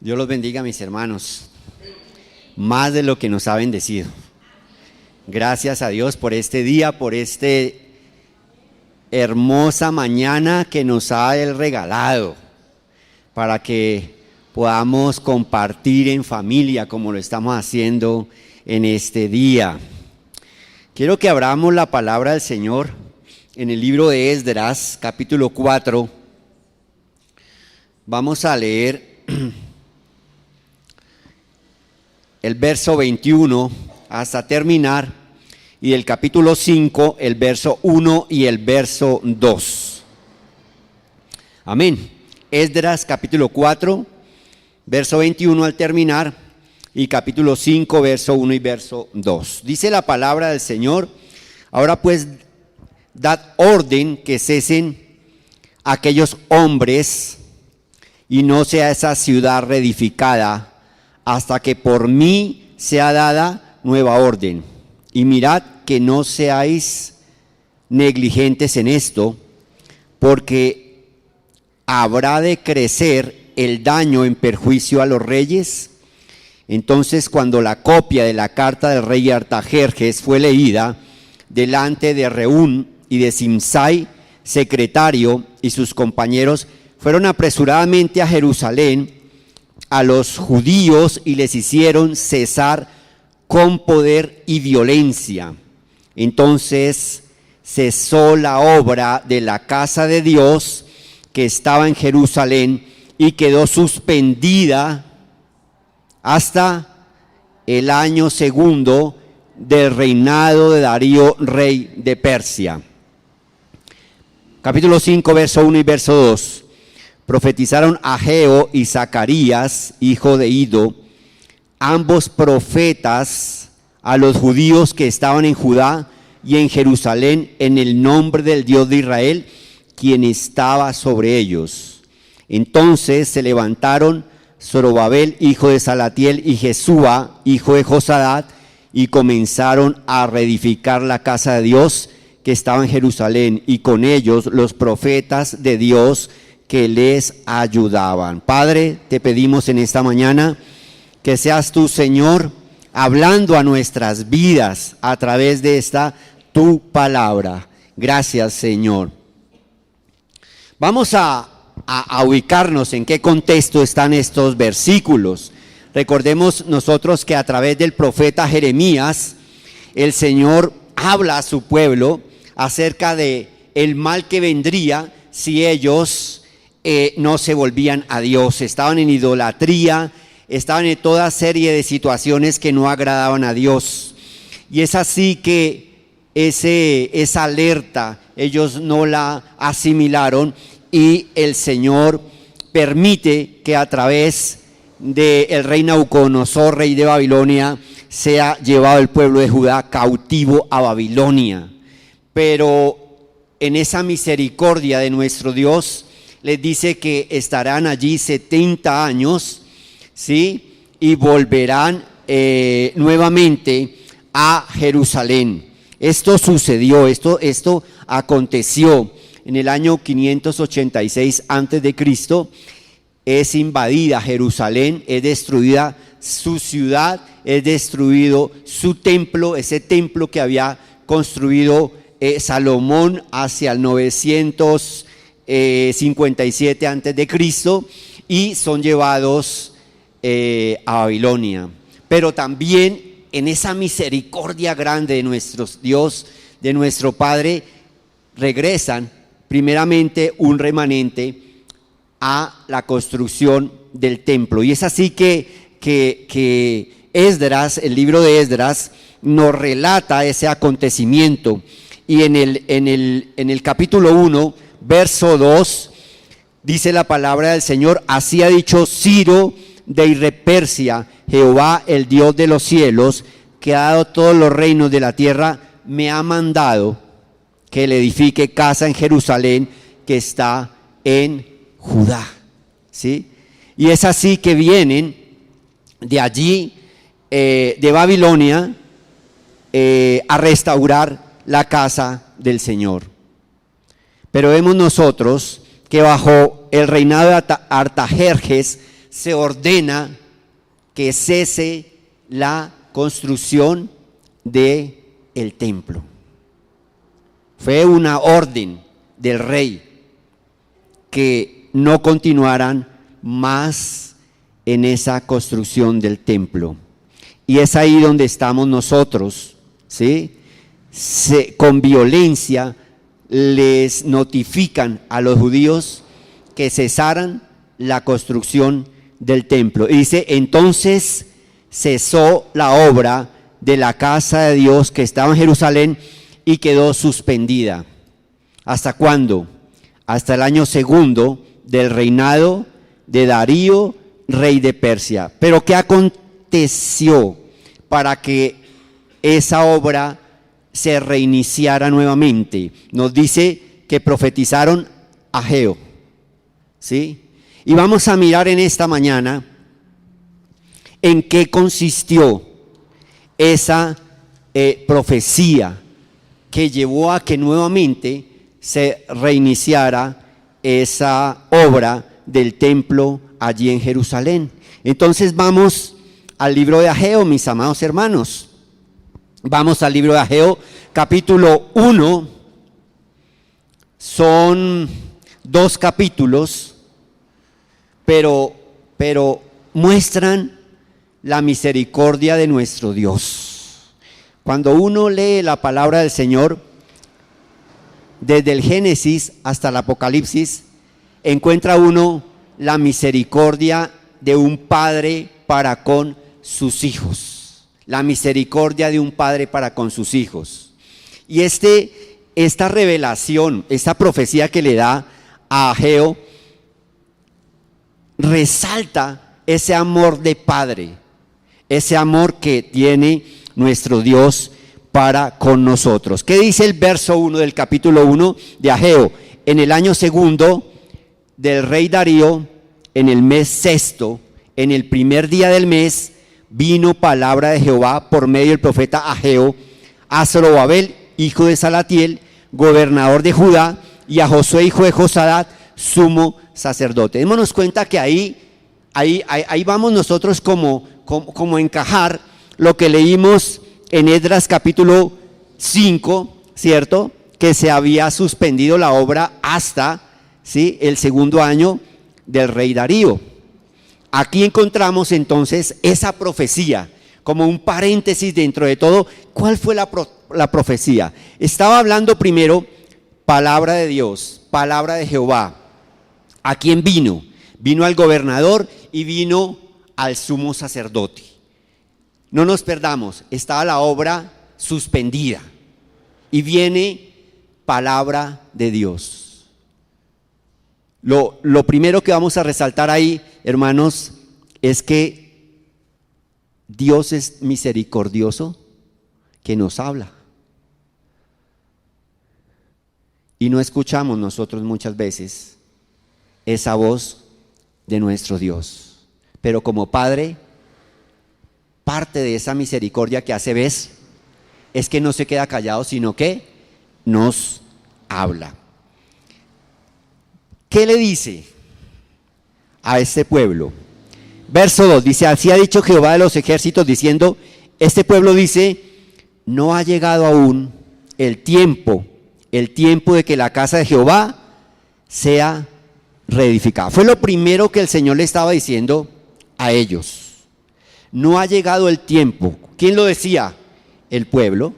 Dios los bendiga, mis hermanos, más de lo que nos ha bendecido. Gracias a Dios por este día, por esta hermosa mañana que nos ha Él regalado, para que podamos compartir en familia como lo estamos haciendo en este día. Quiero que abramos la palabra del Señor en el libro de Esdras, capítulo 4. Vamos a leer el verso 21 hasta terminar, y del capítulo 5, el verso 1 y el verso 2. Amén. Esdras capítulo 4, verso 21 al terminar, y capítulo 5, verso 1 y verso 2. Dice la palabra del Señor: ahora pues, dad orden que cesen aquellos hombres, y no sea esa ciudad reedificada, hasta que por mí sea dada nueva orden. Y mirad que no seáis negligentes en esto, porque habrá de crecer el daño en perjuicio a los reyes. Entonces, cuando la copia de la carta del rey Artajerjes fue leída delante de Reún y de Simsai, secretario, y sus compañeros, fueron apresuradamente a Jerusalén a los judíos y les hicieron cesar con poder y violencia. Entonces cesó la obra de la casa de Dios que estaba en Jerusalén y quedó suspendida hasta el año segundo del reinado de Darío, rey de Persia. Capítulo 5, verso 1 y verso 2. Profetizaron Ageo y Zacarías, hijo de Ido, ambos profetas, a los judíos que estaban en Judá y en Jerusalén, en el nombre del Dios de Israel, quien estaba sobre ellos. Entonces se levantaron Zorobabel, hijo de Salatiel, y Jesúa, hijo de Josadat, y comenzaron a reedificar la casa de Dios que estaba en Jerusalén, y con ellos los profetas de Dios que les ayudaban. Padre, te pedimos en esta mañana que seas tú, Señor, hablando a nuestras vidas a través de esta tu palabra. Gracias, Señor. Vamos a ubicarnos en qué contexto están estos versículos. Recordemos nosotros que a través del profeta Jeremías, el Señor habla a su pueblo acerca de el mal que vendría si ellos no se volvían a Dios. Estaban en idolatría, estaban en toda serie de situaciones que no agradaban a Dios. Y es así que esa alerta ellos no la asimilaron, y el Señor permite que a través del rey Nabucodonosor, rey de Babilonia, sea llevado el pueblo de Judá cautivo a Babilonia. Pero en esa misericordia de nuestro Dios, les dice que estarán allí 70 años, ¿sí? Y volverán nuevamente a Jerusalén. Esto sucedió, esto aconteció en el año 586 antes de Cristo. Es invadida Jerusalén, es destruida su ciudad, es destruido su templo, ese templo que había construido Salomón hacia el 957 antes de Cristo, y son llevados a Babilonia. Pero también en esa misericordia grande de nuestro Dios, de nuestro Padre, regresan primeramente un remanente a la construcción del templo. Y es así que Esdras, el libro de Esdras, nos relata ese acontecimiento. Y en el capítulo 1, verso 2, dice la palabra del Señor: así ha dicho Ciro de Persia, Jehová, el Dios de los cielos, que ha dado todos los reinos de la tierra, me ha mandado que le edifique casa en Jerusalén, que está en Judá. ¿Sí? Y es así que vienen de allí, de Babilonia, a restaurar la casa del Señor. Pero vemos nosotros que bajo el reinado de Artajerjes se ordena que cese la construcción del templo. Fue una orden del rey que no continuaran más en esa construcción del templo. Y es ahí donde estamos nosotros, ¿sí? Con violencia les notifican a los judíos que cesaran la construcción del templo. Y dice, entonces cesó la obra de la casa de Dios que estaba en Jerusalén y quedó suspendida. ¿Hasta cuándo? Hasta el año segundo del reinado de Darío, rey de Persia. Pero ¿qué aconteció para que esa obra se reiniciara nuevamente? Nos dice que profetizaron Ageo, ¿sí? Y vamos a mirar en esta mañana en qué consistió esa profecía que llevó a que nuevamente se reiniciara esa obra del templo allí en Jerusalén. Entonces vamos al libro de Ageo, mis amados hermanos. Vamos al libro de Ageo, capítulo 1. Son 2 capítulos, pero muestran la misericordia de nuestro Dios. Cuando uno lee la palabra del Señor, desde el Génesis hasta el Apocalipsis, encuentra uno la misericordia de un padre para con sus hijos. La misericordia de un padre para con sus hijos. Y esta revelación, esta profecía que le da a Ageo, resalta ese amor de padre, ese amor que tiene nuestro Dios para con nosotros. ¿Qué dice el verso 1 del capítulo 1 de Ageo? En el año segundo del rey Darío, en el mes sexto, en el primer día del mes, vino palabra de Jehová por medio del profeta Ageo a Zorobabel, hijo de Salatiel, gobernador de Judá, y a Josué, hijo de Josadat, sumo sacerdote. Démonos cuenta que ahí vamos nosotros como encajar lo que leímos en Esdras capítulo 5, ¿cierto? Que se había suspendido la obra hasta, ¿sí?, el segundo año del rey Darío. Aquí encontramos entonces esa profecía, como un paréntesis dentro de todo. ¿Cuál fue la profecía? Estaba hablando primero palabra de Dios, palabra de Jehová. ¿A quién vino? Vino al gobernador y vino al sumo sacerdote. No nos perdamos, estaba la obra suspendida y viene palabra de Dios. Lo primero que vamos a resaltar ahí, hermanos, es que Dios es misericordioso, que nos habla. Y no escuchamos nosotros muchas veces esa voz de nuestro Dios. Pero como Padre, parte de esa misericordia que hace vez es que no se queda callado, sino que nos habla. ¿Qué le dice a este pueblo? Verso 2 dice, así ha dicho Jehová de los ejércitos, diciendo, este pueblo dice, no ha llegado aún el tiempo de que la casa de Jehová sea reedificada. Fue lo primero que el Señor le estaba diciendo a ellos. No ha llegado el tiempo. ¿Quién lo decía? El pueblo,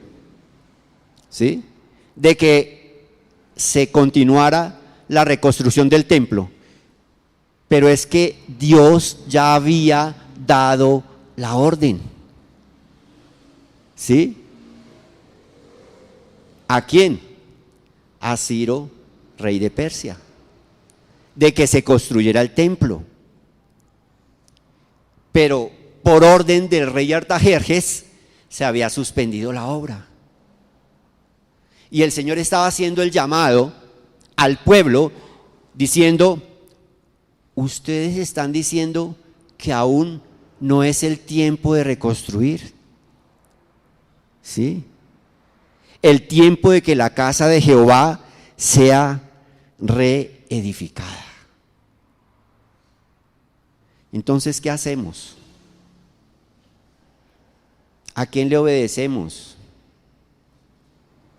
¿sí?, de que se continuara la reconstrucción del templo. Pero es que Dios ya había dado la orden, ¿sí? ¿A quién? A Ciro, rey de Persia, de que se construyera el templo. Pero por orden del rey Artajerjes se había suspendido la obra. Y el Señor estaba haciendo el llamado al pueblo diciendo, ustedes están diciendo que aún no es el tiempo de reconstruir, ¿sí? El tiempo de que la casa de Jehová sea reedificada. Entonces, ¿qué hacemos? ¿A quién le obedecemos?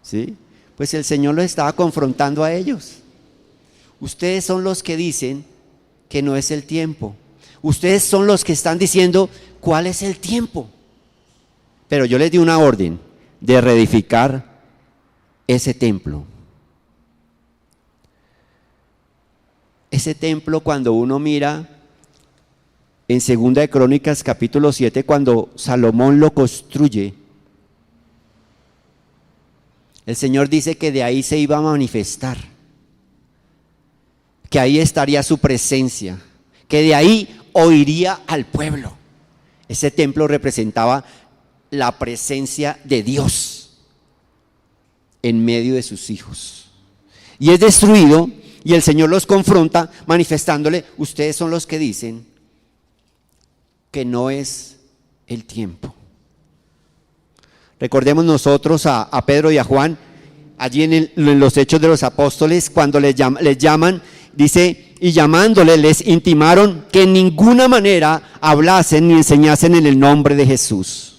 ¿Sí? Pues el Señor los estaba confrontando a ellos. Ustedes son los que dicen que no es el tiempo. Ustedes son los que están diciendo cuál es el tiempo. Pero yo les di una orden de reedificar ese templo. Ese templo, cuando uno mira en 2 de Crónicas capítulo 7, cuando Salomón lo construye, el Señor dice que de ahí se iba a manifestar, que ahí estaría su presencia, que de ahí oiría al pueblo. Ese templo representaba la presencia de Dios en medio de sus hijos. Y es destruido, y el Señor los confronta manifestándole: ustedes son los que dicen que no es el tiempo. Recordemos nosotros a Pedro y a Juan, allí en los Hechos de los Apóstoles, cuando les llaman, dice: y llamándoles les intimaron que en ninguna manera hablasen ni enseñasen en el nombre de Jesús.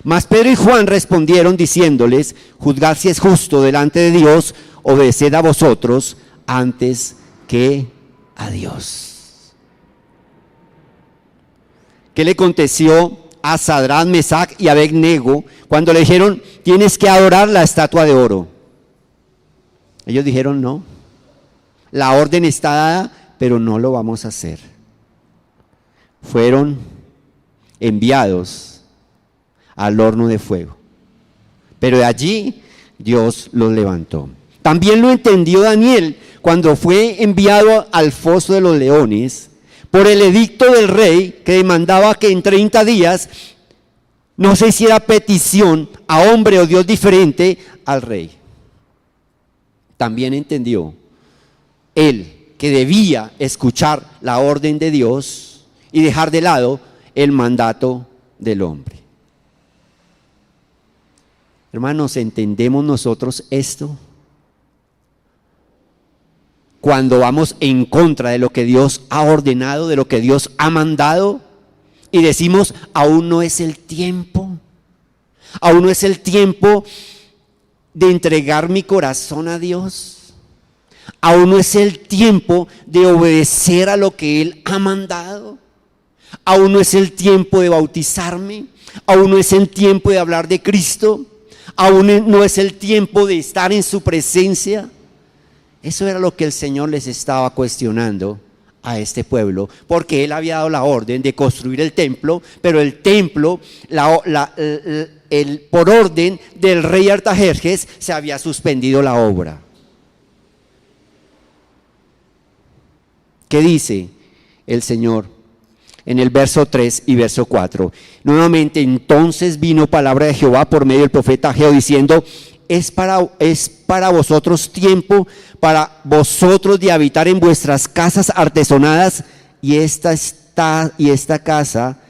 Mas Pedro y Juan respondieron diciéndoles: juzgad si es justo delante de Dios, obedeced a vosotros antes que a Dios. ¿Qué le aconteció a Sadrach, Mesach y Abed-nego cuando le dijeron: tienes que adorar la estatua de oro? Ellos dijeron: no, la orden está dada, pero no lo vamos a hacer. Fueron enviados al horno de fuego, pero de allí Dios los levantó. También lo entendió Daniel cuando fue enviado al foso de los leones por el edicto del rey, que demandaba que en 30 días no se hiciera petición a hombre o Dios diferente al rey. También entendió él que debía escuchar la orden de Dios y dejar de lado el mandato del hombre. Hermanos, ¿entendemos nosotros esto? Cuando vamos en contra de lo que Dios ha ordenado, de lo que Dios ha mandado, y decimos: aún no es el tiempo, aún no es el tiempo de entregar mi corazón a Dios, aún no es el tiempo de obedecer a lo que Él ha mandado, aún no es el tiempo de bautizarme, aún no es el tiempo de hablar de Cristo, aún no es el tiempo de estar en su presencia. Eso era lo que el Señor les estaba cuestionando a este pueblo, porque Él había dado la orden de construir el templo, pero el templo, por orden del rey Artajerjes, se había suspendido la obra. ¿Qué dice el Señor en el verso 3 y verso 4? Nuevamente: entonces vino palabra de Jehová por medio del profeta Ageo diciendo: es para vosotros tiempo, para vosotros de habitar en vuestras casas artesonadas, y esta casa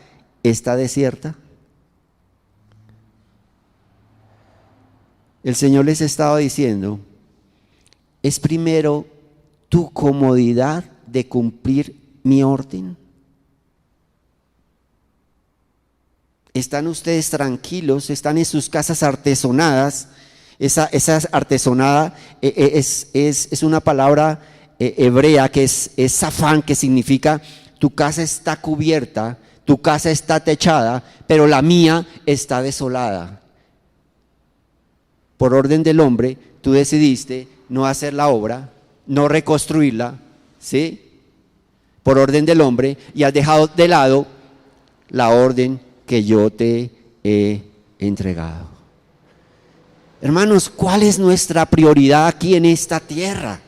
está desierta. El Señor les estaba diciendo: es primero tu comodidad de cumplir mi orden. ¿Están ustedes tranquilos? ¿Están en sus casas artesonadas? Esa artesonada es una palabra hebrea que es zafán, que significa: tu casa está cubierta, tu casa está techada, pero la mía está desolada. Por orden del hombre, tú decidiste no hacer la obra, no reconstruirla, ¿sí? Por orden del hombre, y has dejado de lado la orden que yo te he entregado. Hermanos, ¿cuál es nuestra prioridad aquí en esta tierra?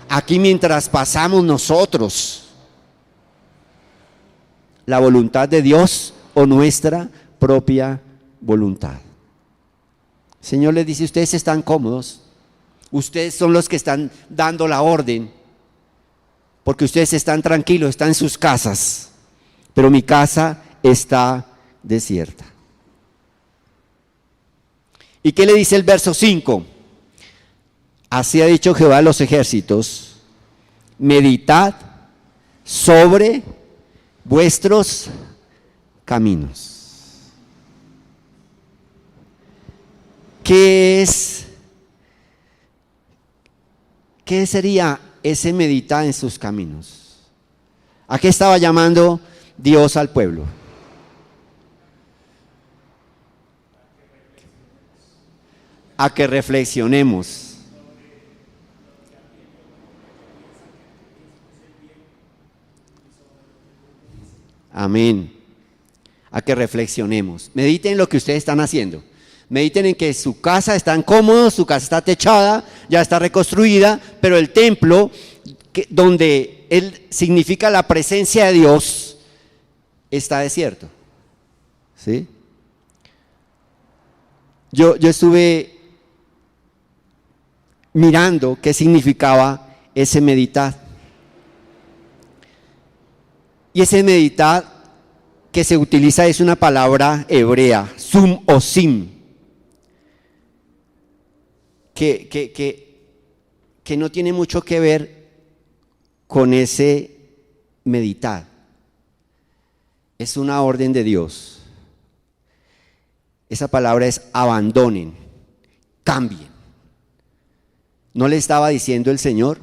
Aquí mientras pasamos nosotros, ¿la voluntad de Dios o nuestra propia voluntad? El Señor les dice: ustedes están cómodos, ustedes son los que están dando la orden, porque ustedes están tranquilos, están en sus casas, pero mi casa está desierta. ¿Y qué le dice el verso 5? Así ha dicho Jehová de los ejércitos: meditad sobre vuestros caminos. ¿Qué sería ese meditar en sus caminos? ¿A qué estaba llamando Dios al pueblo? A que reflexionemos. Amén. A que reflexionemos. Mediten en lo que ustedes están haciendo. Mediten en que su casa está cómoda, su casa está techada, ya está reconstruida, pero el templo, donde él significa la presencia de Dios, está desierto. ¿Sí? Yo estuve mirando qué significaba ese meditar. Y ese meditar que se utiliza es una palabra hebrea, sum o sim, que no tiene mucho que ver con ese meditar. Es una orden de Dios. Esa palabra es abandonen, cambien. ¿No le estaba diciendo el Señor?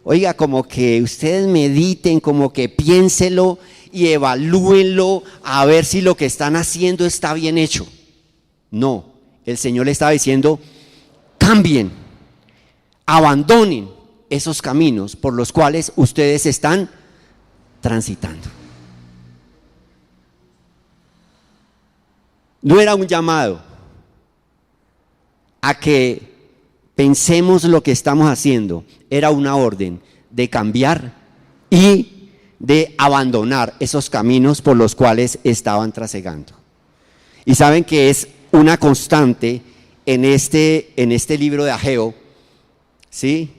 Oiga, como que ustedes mediten, como que piénselo y evalúenlo a ver si lo que están haciendo está bien hecho. No, el Señor le estaba diciendo, cambien, abandonen esos caminos por los cuales ustedes están transitando. No era un llamado a que pensemos lo que estamos haciendo, era una orden de cambiar y de abandonar esos caminos por los cuales estaban trasegando. Y saben que es una constante en este libro de Ageo, ¿sí?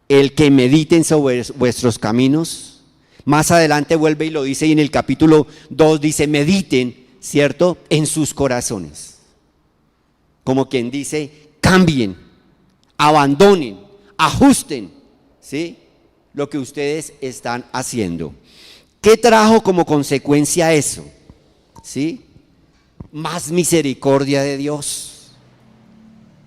El que mediten sobre vuestros caminos. Más adelante vuelve y lo dice, y en el capítulo 2 dice, mediten, ¿cierto?, en sus corazones. Como quien dice, cambien, abandonen, ajusten, ¿sí?, lo que ustedes están haciendo. ¿Qué trajo como consecuencia eso? ¿Sí? Más misericordia de Dios.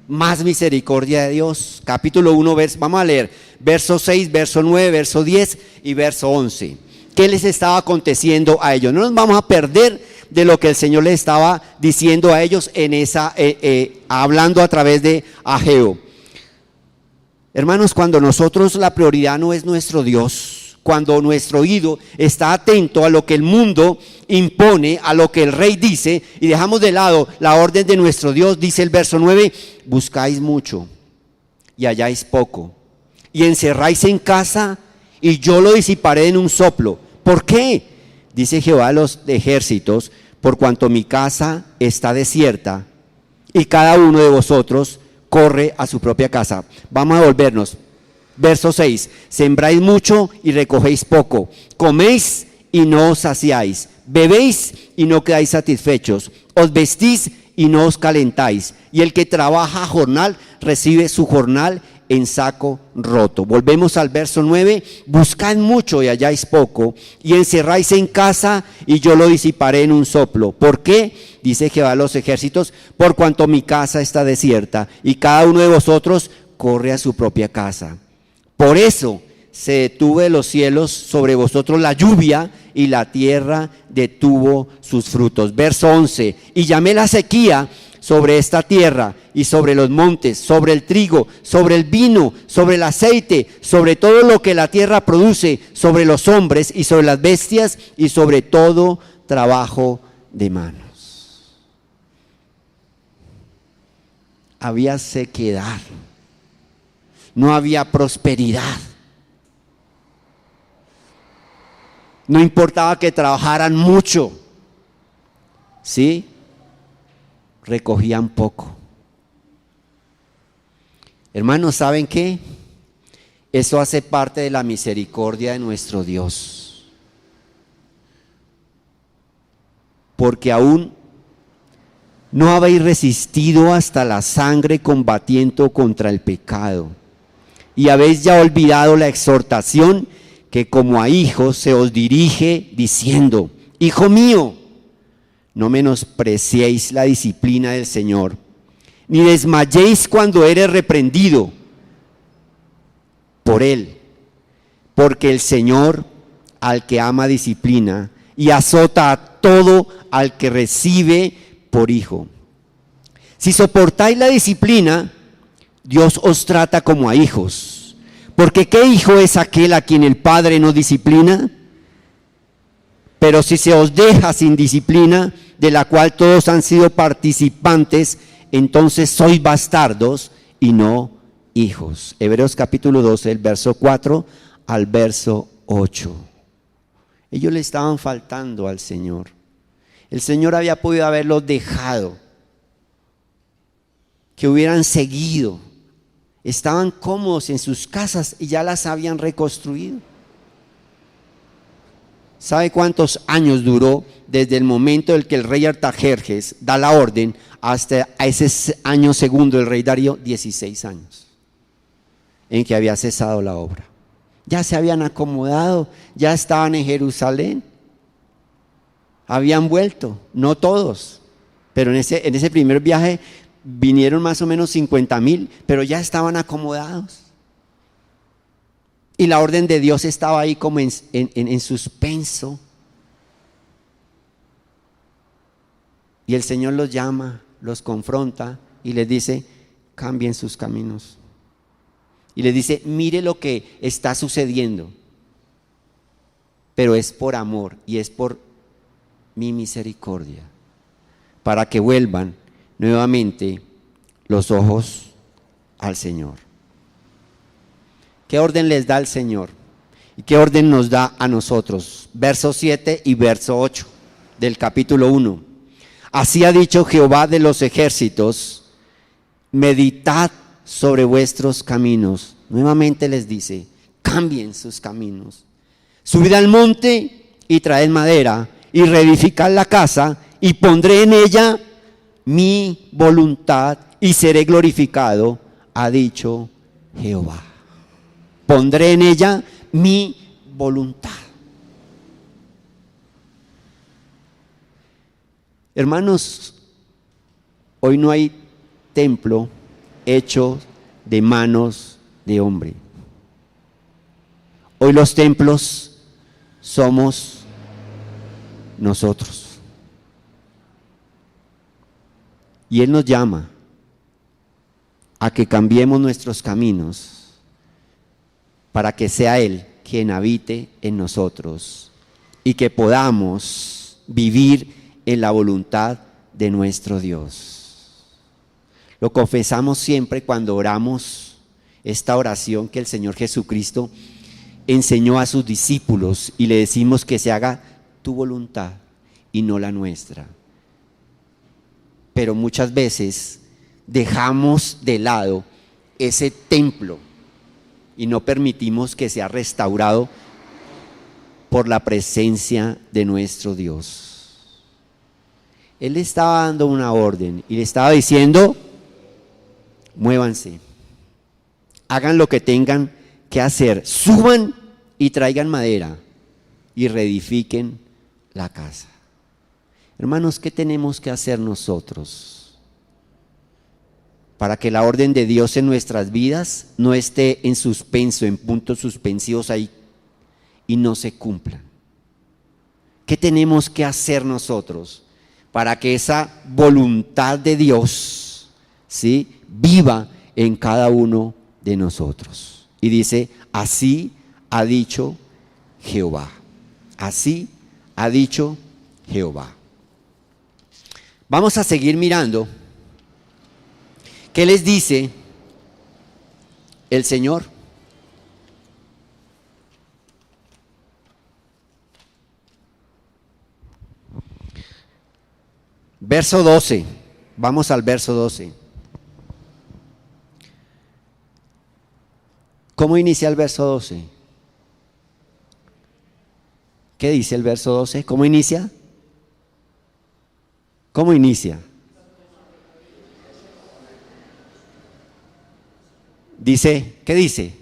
Más misericordia de Dios. Capítulo 1, vamos a leer verso 6, verso 9, verso 10 y verso 11. ¿Qué les estaba aconteciendo a ellos? No nos vamos a perder de lo que el Señor les estaba diciendo a ellos en hablando a través de Ageo. Hermanos, cuando nosotros la prioridad no es nuestro Dios, cuando nuestro oído está atento a lo que el mundo impone, a lo que el rey dice, y dejamos de lado la orden de nuestro Dios, dice el verso 9, buscáis mucho y halláis poco, y encerráis en casa y yo lo disiparé en un soplo. ¿Por qué? Dice Jehová de los ejércitos, por cuanto mi casa está desierta y cada uno de vosotros corre a su propia casa. Vamos a volvernos. Verso 6. Sembráis mucho y recogéis poco. Coméis y no os saciáis. Bebéis y no quedáis satisfechos. Os vestís y no os calentáis. Y el que trabaja a jornal recibe su jornal en saco roto. Volvemos al verso 9. Buscad mucho y halláis poco. Y encerráis en casa y yo lo disiparé en un soplo. ¿Por qué? Dice Jehová de los ejércitos, por cuanto mi casa está desierta y cada uno de vosotros corre a su propia casa. Por eso se detuvo de los cielos sobre vosotros la lluvia y la tierra detuvo sus frutos. Verso 11, y llamé la sequía sobre esta tierra y sobre los montes, sobre el trigo, sobre el vino, sobre el aceite, sobre todo lo que la tierra produce, sobre los hombres y sobre las bestias y sobre todo trabajo de manos. Había sequedad, no había prosperidad. No importaba que trabajaran mucho, ¿sí? Recogían poco. Hermanos, ¿saben qué? Eso hace parte de la misericordia de nuestro Dios. Porque aún no habéis resistido hasta la sangre combatiendo contra el pecado, y habéis ya olvidado la exhortación que como a hijos se os dirige diciendo: Hijo mío, no menospreciéis la disciplina del Señor, ni desmayéis cuando eres reprendido por Él, porque el Señor al que ama disciplina y azota a todo al que recibe por hijo. Si soportáis la disciplina, Dios os trata como a hijos. Porque ¿qué hijo es aquel a quien el Padre no disciplina? Pero si se os deja sin disciplina, de la cual todos han sido participantes, entonces sois bastardos y no hijos. Hebreos capítulo 12, el verso 4 al verso 8. Ellos le estaban faltando al Señor. El Señor había podido haberlos dejado, que hubieran seguido. Estaban cómodos en sus casas y ya las habían reconstruido. ¿Sabe cuántos años duró desde el momento en que el rey Artajerjes da la orden hasta ese año segundo el rey Darío? 16 años en que había cesado la obra. Ya se habían acomodado, ya estaban en Jerusalén, habían vuelto, no todos, pero en ese primer viaje vinieron más o menos 50,000, pero ya estaban acomodados. Y la orden de Dios estaba ahí como en suspenso. Y el Señor los llama, los confronta y les dice: cambien sus caminos. Y les dice: mire lo que está sucediendo, pero es por amor y es por mi misericordia, para que vuelvan nuevamente los ojos al Señor. ¿Qué orden les da el Señor? ¿Y qué orden nos da a nosotros? Verso 7 y verso 8 del capítulo 1. Así ha dicho Jehová de los ejércitos: meditad sobre vuestros caminos. Nuevamente les dice: cambien sus caminos. Subid al monte y traed madera y reedificad la casa, y pondré en ella mi voluntad y seré glorificado, ha dicho Jehová. Pondré en ella mi voluntad. Hermanos, hoy no hay templo hecho de manos de hombre. Hoy los templos somos nosotros. Y Él nos llama a que cambiemos nuestros caminos para que sea Él quien habite en nosotros y que podamos vivir en la voluntad de nuestro Dios. Lo confesamos siempre cuando oramos esta oración que el Señor Jesucristo enseñó a sus discípulos, y le decimos que se haga tu voluntad y no la nuestra. Pero muchas veces dejamos de lado ese templo y no permitimos que sea restaurado por la presencia de nuestro Dios. Él le estaba dando una orden y le estaba diciendo: muévanse, hagan lo que tengan que hacer, suban y traigan madera y reedifiquen la casa. Hermanos, ¿qué tenemos que hacer nosotros para que la orden de Dios en nuestras vidas no esté en suspenso, en puntos suspensivos ahí y no se cumplan? ¿Qué tenemos que hacer nosotros para que esa voluntad de Dios, ¿sí?, viva en cada uno de nosotros? Y dice: así ha dicho Jehová. Así ha dicho Jehová. Vamos a seguir mirando. ¿Qué les dice el Señor? Verso 12. Vamos al verso 12. ¿Cómo inicia el verso 12? ¿Qué dice el verso 12? ¿Cómo inicia? ¿Cómo inicia? Dice, ¿qué dice?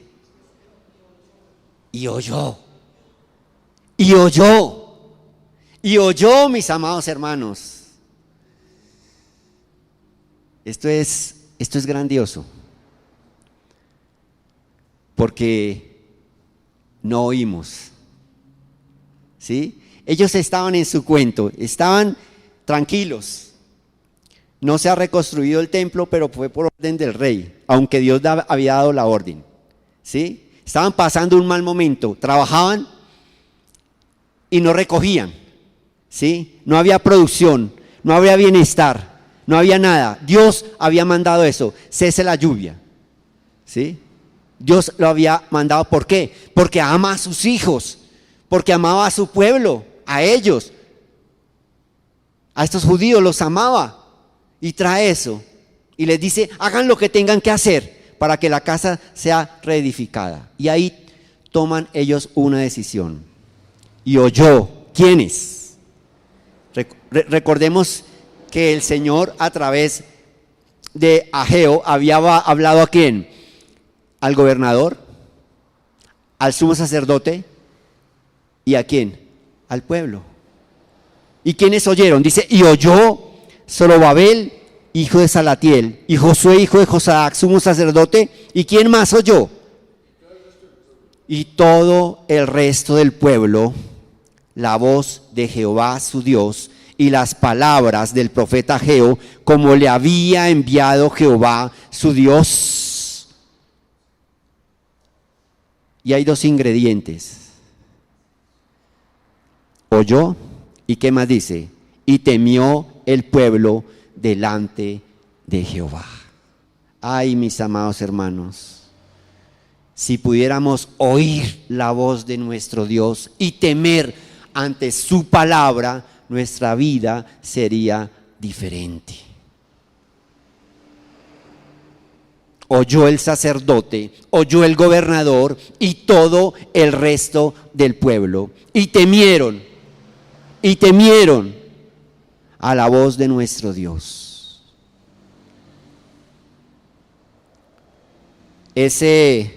Y oyó. Y oyó, mis amados hermanos. Esto es grandioso, porque no oímos, ¿sí? Ellos estaban en su cuento, estaban tranquilos. No se ha reconstruido el templo, pero fue por orden del rey, aunque Dios había dado la orden, ¿sí? Estaban pasando un mal momento, trabajaban y no recogían, ¿sí? No había producción, no había bienestar, no había nada. Dios había mandado eso, cese la lluvia, ¿sí? Dios lo había mandado, ¿por qué? Porque ama a sus hijos, porque amaba a su pueblo, a ellos, a estos judíos los amaba, y trae eso, y les dice, hagan lo que tengan que hacer para que la casa sea reedificada. Y ahí toman ellos una decisión. Y oyó, ¿quiénes? Recordemos que el Señor a través de Ageo había hablado ¿a quién? Al gobernador, al sumo sacerdote y ¿a quién? Al pueblo. ¿Y quiénes oyeron? Dice, y oyó Zorobabel, hijo de Salatiel, y Josué, hijo de Josadac, sumo sacerdote. ¿Y quién más oyó? Y todo el resto del pueblo, la voz de Jehová su Dios y las palabras del profeta Ageo, como le había enviado Jehová su Dios. Y hay dos ingredientes. Oyó, ¿y qué más dice? Y temió el pueblo delante de Jehová. Ay, mis amados hermanos, si pudiéramos oír la voz de nuestro Dios y temer ante su palabra, nuestra vida sería diferente. Oyó el sacerdote, oyó el gobernador y todo el resto del pueblo, y temieron a la voz de nuestro Dios. Ese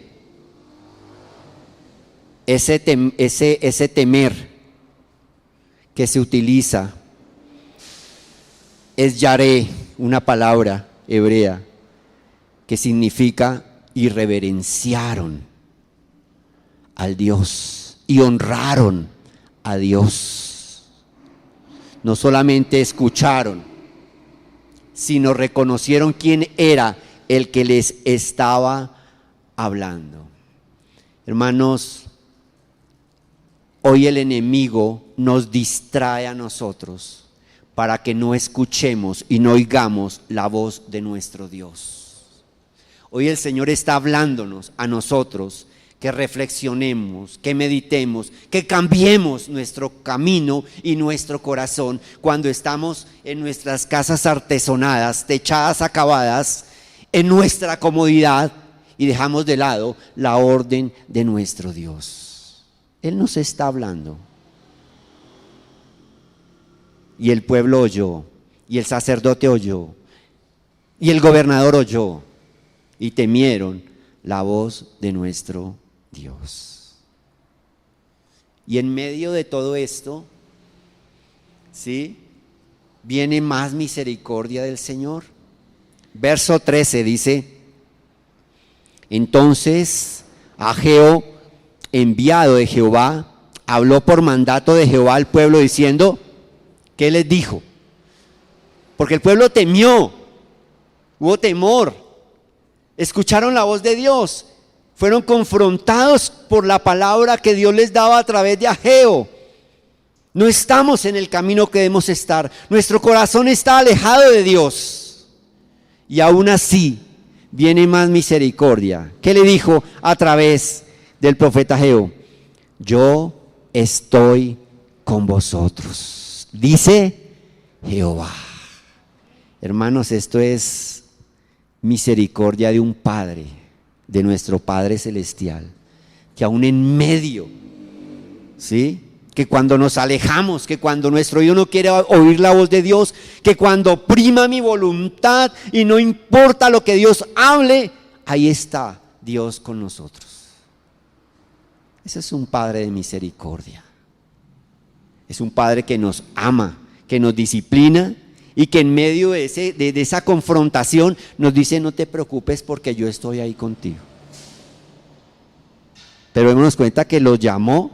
temer que se utiliza es yaré, una palabra hebrea que significa y reverenciaron al Dios y honraron a Dios. No solamente escucharon, sino reconocieron quién era el que les estaba hablando. Hermanos, hoy el enemigo nos distrae a nosotros para que no escuchemos y no oigamos la voz de nuestro Dios. Hoy el Señor está hablándonos a nosotros que reflexionemos, que meditemos, que cambiemos nuestro camino y nuestro corazón cuando estamos en nuestras casas artesonadas, techadas, acabadas, en nuestra comodidad y dejamos de lado la orden de nuestro Dios. Él nos está hablando. Y el pueblo oyó, y el sacerdote oyó, y el gobernador oyó, y temieron la voz de nuestro Dios. Y en medio de todo esto, ¿sí?, viene más misericordia del Señor. Verso 13 dice: entonces Ageo, enviado de Jehová, habló por mandato de Jehová al pueblo diciendo, ¿qué les dijo? Porque el pueblo temió, hubo temor, escucharon la voz de Dios, fueron confrontados por la palabra que Dios les daba a través de Ageo. No estamos en el camino que debemos estar, nuestro corazón está alejado de Dios, y aún así viene más misericordia. ¿Qué le dijo a través del profeta Ageo? Yo estoy con vosotros, dice Jehová. Hermanos, esto es misericordia de un Padre, de nuestro Padre Celestial, que aún en medio, ¿sí?, que cuando nos alejamos, que cuando nuestro oído no quiere oír la voz de Dios, que cuando prima mi voluntad y no importa lo que Dios hable, ahí está Dios con nosotros. Ese es un Padre de misericordia. Es un Padre que nos ama, que nos disciplina y que en medio de esa confrontación nos dice: no te preocupes porque yo estoy ahí contigo. Pero démonos cuenta que los llamó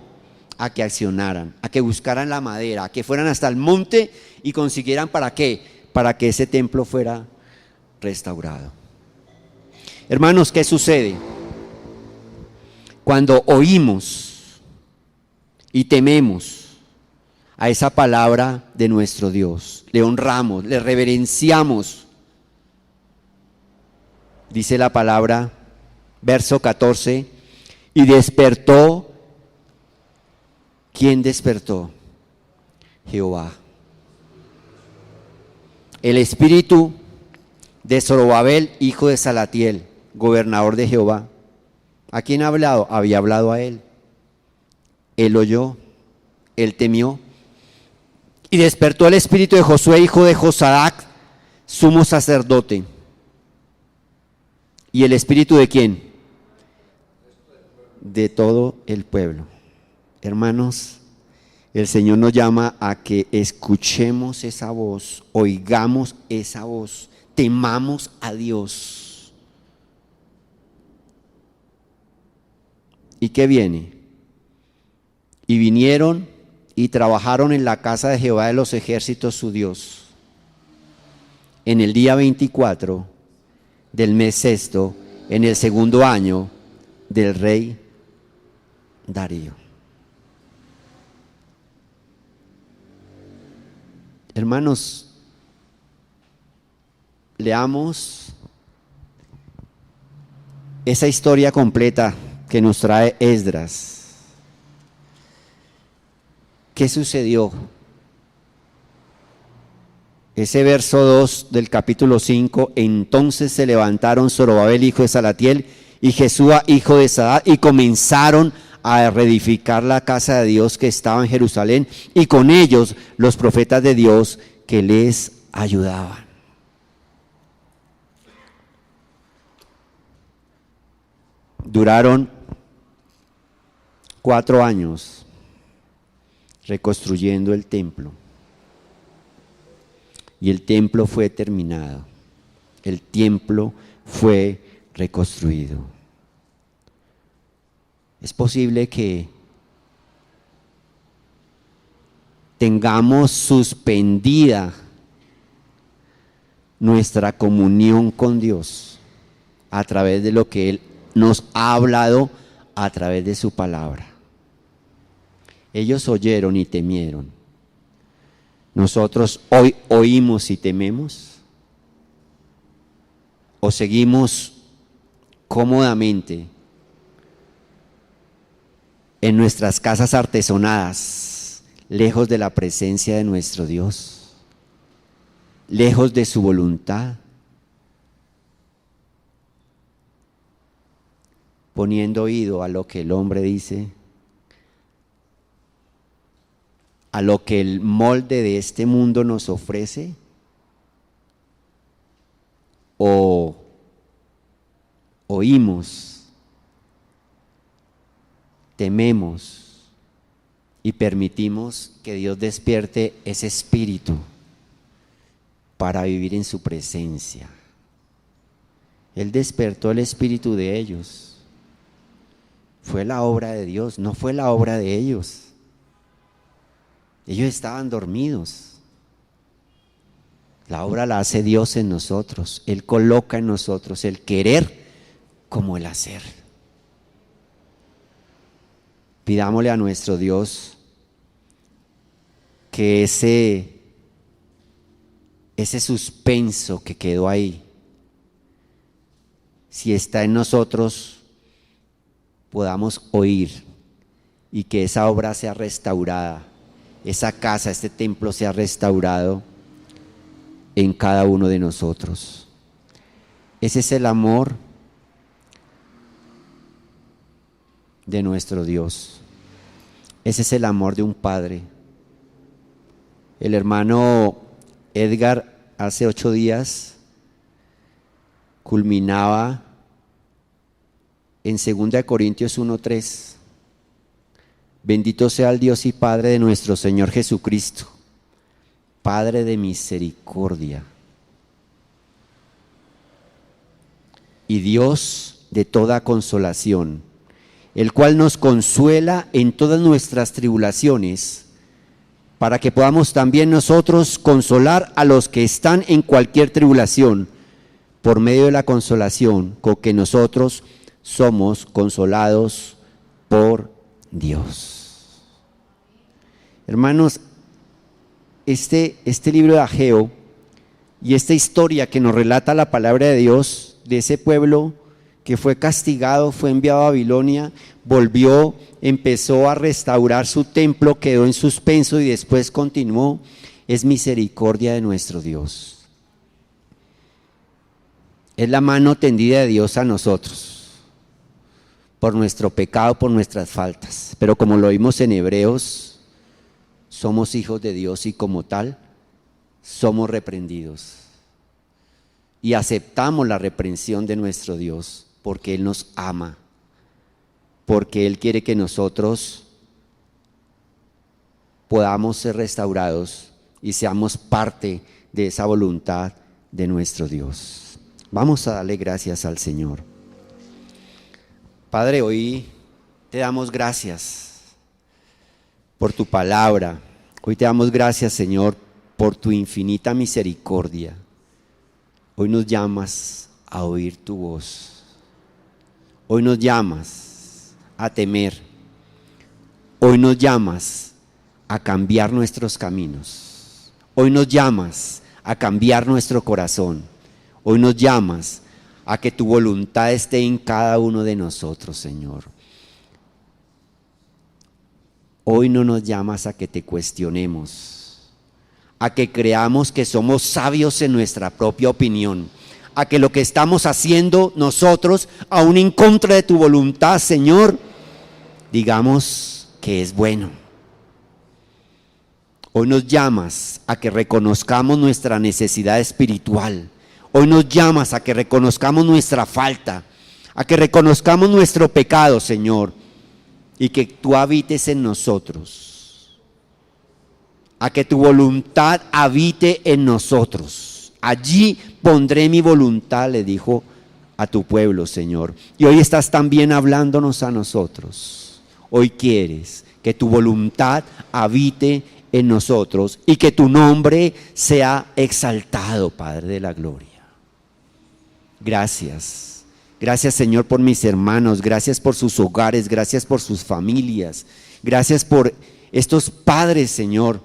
a que accionaran, a que buscaran la madera, a que fueran hasta el monte y consiguieran, ¿para qué? Para que ese templo fuera restaurado. Hermanos, ¿qué sucede? Cuando oímos y tememos a esa palabra de nuestro Dios, le honramos, le reverenciamos. Dice la palabra, verso 14, y despertó. ¿Quién despertó? Jehová. El espíritu de Zorobabel, hijo de Salatiel, gobernador de Jehová. ¿A quién ha hablado? Había hablado a él. Él oyó, él temió. Y despertó el espíritu de Josué, hijo de Josadac, sumo sacerdote. ¿Y el espíritu de quién? De todo el pueblo. Hermanos, el Señor nos llama a que escuchemos esa voz, oigamos esa voz, temamos a Dios. ¿Y qué viene? Y vinieron y trabajaron en la casa de Jehová de los ejércitos, su Dios, en el día 24 del mes sexto, en el segundo año del rey Darío. Hermanos, leamos esa historia completa que nos trae Esdras. ¿Qué sucedió? Ese verso 2 del capítulo 5, entonces se levantaron Zorobabel, hijo de Salatiel, y Jesúa, hijo de Sadat, y comenzaron a reedificar la casa de Dios que estaba en Jerusalén, y con ellos los profetas de Dios que les ayudaban. Duraron 4 años reconstruyendo el templo. Y el templo fue terminado. El templo fue reconstruido. Es posible que tengamos suspendida nuestra comunión con Dios a través de lo que Él nos ha hablado a través de su palabra. Ellos oyeron y temieron. Nosotros hoy oímos y tememos, o seguimos cómodamente en nuestras casas artesonadas, lejos de la presencia de nuestro Dios, lejos de su voluntad, poniendo oído a lo que el hombre dice, a lo que el molde de este mundo nos ofrece, o oímos, tememos y permitimos que Dios despierte ese espíritu para vivir en su presencia. Él despertó el espíritu de ellos. Fue la obra de Dios, no fue la obra de ellos. Ellos estaban dormidos. La obra la hace Dios en nosotros. Él coloca en nosotros el querer como el hacer. Pidámosle a nuestro Dios que ese suspenso que quedó ahí, si está en nosotros, podamos oír y que esa obra sea restaurada. Esa casa, este templo sea restaurado en cada uno de nosotros. Ese es el amor de nuestro Dios. Ese es el amor de un padre. El hermano Edgar hace 8 días culminaba en 2 Corintios 1:3. Bendito sea el Dios y Padre de nuestro Señor Jesucristo, Padre de misericordia y Dios de toda consolación, el cual nos consuela en todas nuestras tribulaciones, para que podamos también nosotros consolar a los que están en cualquier tribulación, por medio de la consolación con que nosotros somos consolados por Dios. Hermanos, este libro de Ageo y esta historia que nos relata la palabra de Dios de ese pueblo que fue castigado, fue enviado a Babilonia, volvió, empezó a restaurar su templo, quedó en suspenso y después continuó, es misericordia de nuestro Dios. Es la mano tendida de Dios a nosotros, por nuestro pecado, por nuestras faltas. Pero como lo vimos en Hebreos, somos hijos de Dios y como tal, somos reprendidos. Y aceptamos la reprensión de nuestro Dios, porque Él nos ama, porque Él quiere que nosotros podamos ser restaurados y seamos parte de esa voluntad de nuestro Dios. Vamos a darle gracias al Señor. Padre, hoy te damos gracias por tu palabra. Hoy te damos gracias, Señor, por tu infinita misericordia. Hoy nos llamas a oír tu voz. Hoy nos llamas a temer. Hoy nos llamas a cambiar nuestros caminos. Hoy nos llamas a cambiar nuestro corazón. Hoy nos llamas a que tu voluntad esté en cada uno de nosotros, Señor. Hoy no nos llamas a que te cuestionemos, a que creamos que somos sabios en nuestra propia opinión, a que lo que estamos haciendo nosotros, aún en contra de tu voluntad, Señor, digamos que es bueno. Hoy nos llamas a que reconozcamos nuestra necesidad espiritual. Hoy nos llamas a que reconozcamos nuestra falta, a que reconozcamos nuestro pecado, Señor, y que tú habites en nosotros, a que tu voluntad habite en nosotros. Allí pondré mi voluntad, le dijo a tu pueblo, Señor. Y hoy estás también hablándonos a nosotros. Hoy quieres que tu voluntad habite en nosotros y que tu nombre sea exaltado, Padre de la gloria. Gracias. Gracias, Señor, por mis hermanos, gracias por sus hogares, gracias por sus familias, gracias por estos padres, Señor,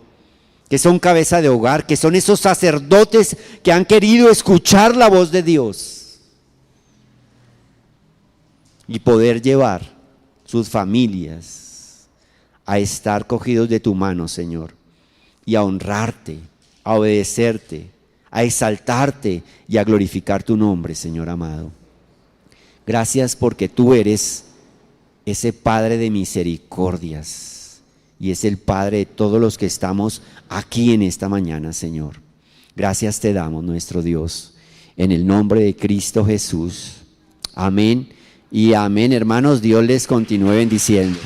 que son cabeza de hogar, que son esos sacerdotes que han querido escuchar la voz de Dios y poder llevar sus familias a estar cogidos de tu mano, Señor, y a honrarte, a obedecerte, a exaltarte y a glorificar tu nombre, Señor amado. Gracias porque tú eres ese Padre de misericordias y es el Padre de todos los que estamos aquí en esta mañana, Señor. Gracias te damos, nuestro Dios, en el nombre de Cristo Jesús. Amén y amén, hermanos. Dios les continúe bendiciendo.